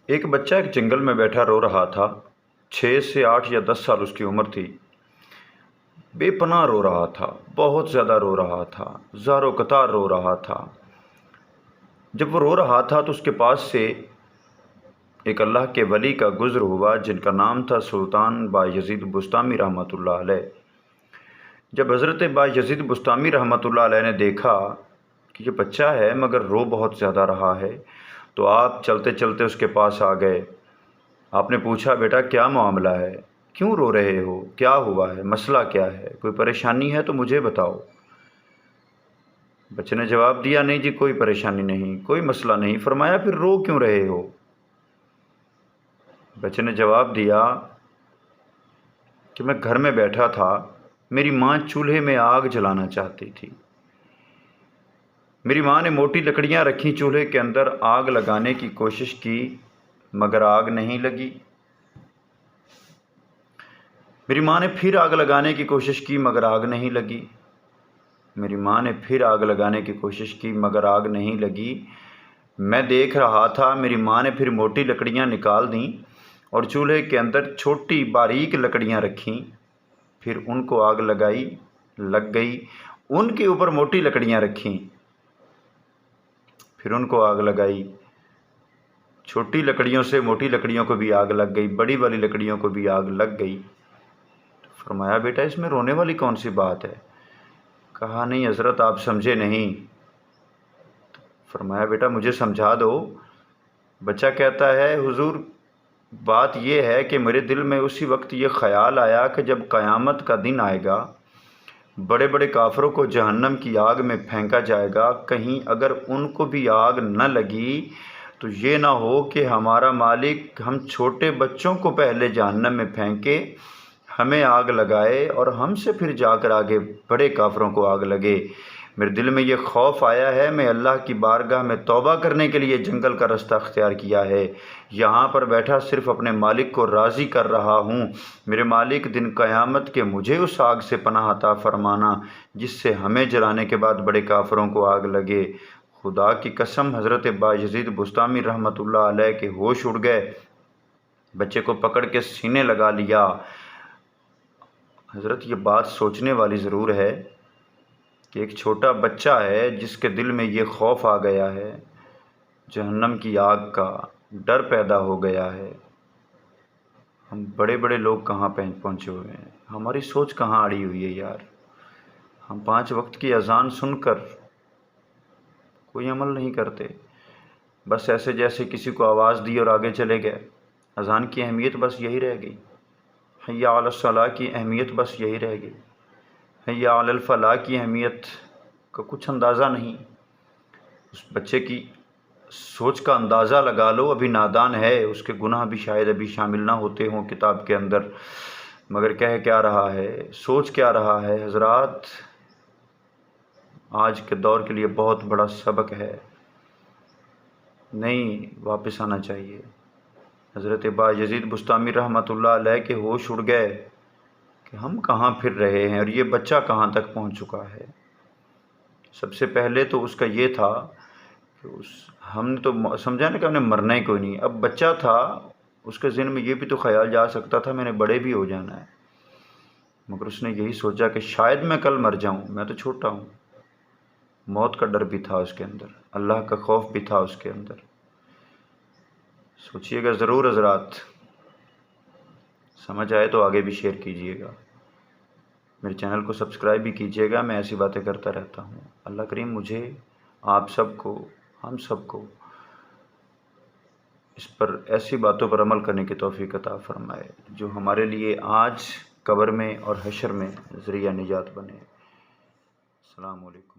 ایک بچہ ایک جنگل میں بیٹھا رو رہا تھا۔ 6 سے 8 یا 10 سال اس کی عمر تھی۔ بے پناہ رو رہا تھا، بہت زیادہ رو رہا تھا، زار و قطار رو رہا تھا۔ جب وہ رو رہا تھا تو اس کے پاس سے ایک اللہ کے ولی کا گزر ہوا جن کا نام تھا سلطان بایزید بسطامی رحمۃ اللہ علیہ۔ جب حضرت بایزید بسطامی رحمۃ اللہ علیہ نے دیکھا کہ یہ بچہ ہے مگر رو بہت زیادہ رہا ہے تو آپ چلتے چلتے اس کے پاس آ گئے۔ آپ نے پوچھا، بیٹا کیا معاملہ ہے؟ کیوں رو رہے ہو؟ کیا ہوا ہے؟ مسئلہ کیا ہے؟ کوئی پریشانی ہے تو مجھے بتاؤ۔ بچے نے جواب دیا، نہیں جی کوئی پریشانی نہیں، کوئی مسئلہ نہیں۔ فرمایا پھر رو کیوں رہے ہو؟ بچے نے جواب دیا کہ میں گھر میں بیٹھا تھا، میری ماں چولہے میں آگ جلانا چاہتی تھی۔ میری ماں نے موٹی لکڑیاں رکھی چولہے کے اندر، آگ لگانے کی کوشش کی مگر آگ نہیں لگی۔ میری ماں نے پھر آگ لگانے کی کوشش کی مگر آگ نہیں لگی۔ میری ماں نے پھر آگ لگانے کی کوشش کی مگر آگ نہیں لگی۔ میں دیکھ رہا تھا، میری ماں نے پھر موٹی لکڑیاں نکال دیں اور چولہے کے اندر چھوٹی باریک لکڑیاں رکھیں، پھر ان کو آگ لگائی، لگ گئی۔ ان کے اوپر موٹی لکڑیاں رکھیں، پھر ان کو آگ لگائی۔ چھوٹی لکڑیوں سے موٹی لکڑیوں کو بھی آگ لگ گئی، بڑی والی لکڑیوں کو بھی آگ لگ گئی۔ فرمایا بیٹا اس میں رونے والی کون سی بات ہے؟ کہا نہیں حضرت آپ سمجھے نہیں۔ فرمایا بیٹا مجھے سمجھا دو۔ بچہ کہتا ہے حضور بات یہ ہے کہ میرے دل میں اسی وقت یہ خیال آیا کہ جب قیامت کا دن آئے گا، بڑے بڑے کافروں کو جہنم کی آگ میں پھینکا جائے گا، کہیں اگر ان کو بھی آگ نہ لگی تو یہ نہ ہو کہ ہمارا مالک ہم چھوٹے بچوں کو پہلے جہنم میں پھینکے، ہمیں آگ لگائے اور ہم سے پھر جا کر آگے بڑے کافروں کو آگ لگے۔ میرے دل میں یہ خوف آیا ہے، میں اللہ کی بارگاہ میں توبہ کرنے کے لیے جنگل کا رستہ اختیار کیا ہے، یہاں پر بیٹھا صرف اپنے مالک کو راضی کر رہا ہوں۔ میرے مالک دن قیامت کے مجھے اس آگ سے پناہ عطا فرمانا جس سے ہمیں جلانے کے بعد بڑے کافروں کو آگ لگے۔ خدا کی قسم حضرت بایزید بسطامی رحمۃ اللہ علیہ کے ہوش اڑ گئے، بچے کو پکڑ کے سینے لگا لیا۔ حضرت یہ بات سوچنے والی ضرور ہے کہ ایک چھوٹا بچہ ہے جس کے دل میں یہ خوف آ گیا ہے، جہنم کی آگ کا ڈر پیدا ہو گیا ہے۔ ہم بڑے بڑے لوگ کہاں پہنچے ہوئے ہیں، ہماری سوچ کہاں اڑی ہوئی ہے یار۔ ہم 5 وقت کی اذان سن کر کوئی عمل نہیں کرتے، بس ایسے جیسے کسی کو آواز دی اور آگے چلے گئے۔ اذان کی اہمیت بس یہی رہ گئی، حی علی الصلاح کی اہمیت بس یہی رہ گئی، حی علی الفلاح کی اہمیت کا کچھ اندازہ نہیں۔ اس بچے کی سوچ کا اندازہ لگا لو، ابھی نادان ہے، اس کے گناہ بھی شاید ابھی شامل نہ ہوتے ہوں کتاب کے اندر، مگر کہہ کیا رہا ہے، سوچ کیا رہا ہے۔ حضرات آج کے دور کے لیے بہت بڑا سبق ہے، نہیں واپس آنا چاہیے۔ حضرت بایزید بسطامی رحمۃ اللہ علیہ کے ہوش اڑ گئے کہ ہم کہاں پھر رہے ہیں اور یہ بچہ کہاں تک پہنچ چکا ہے۔ سب سے پہلے تو اس کا یہ تھا کہ ہم نے تو سمجھا نا کہ ہم نے مرنا ہی کوئی نہیں، اب بچہ تھا، اس کے ذہن میں یہ بھی تو خیال جا سکتا تھا میں نے بڑے بھی ہو جانا ہے، مگر اس نے یہی سوچا کہ شاید میں کل مر جاؤں، میں تو چھوٹا ہوں۔ موت کا ڈر بھی تھا اس کے اندر، اللہ کا خوف بھی تھا اس کے اندر۔ سوچئے گا ضرور حضرات، سمجھ آئے تو آگے بھی شیئر کیجئے گا، میرے چینل کو سبسکرائب بھی کیجئے گا، میں ایسی باتیں کرتا رہتا ہوں۔ اللہ کریم مجھے، آپ سب کو، ہم سب کو اس پر ایسی باتوں پر عمل کرنے کی توفیق عطا فرمائے جو ہمارے لیے آج قبر میں اور حشر میں ذریعہ نجات بنے۔ السلام علیکم۔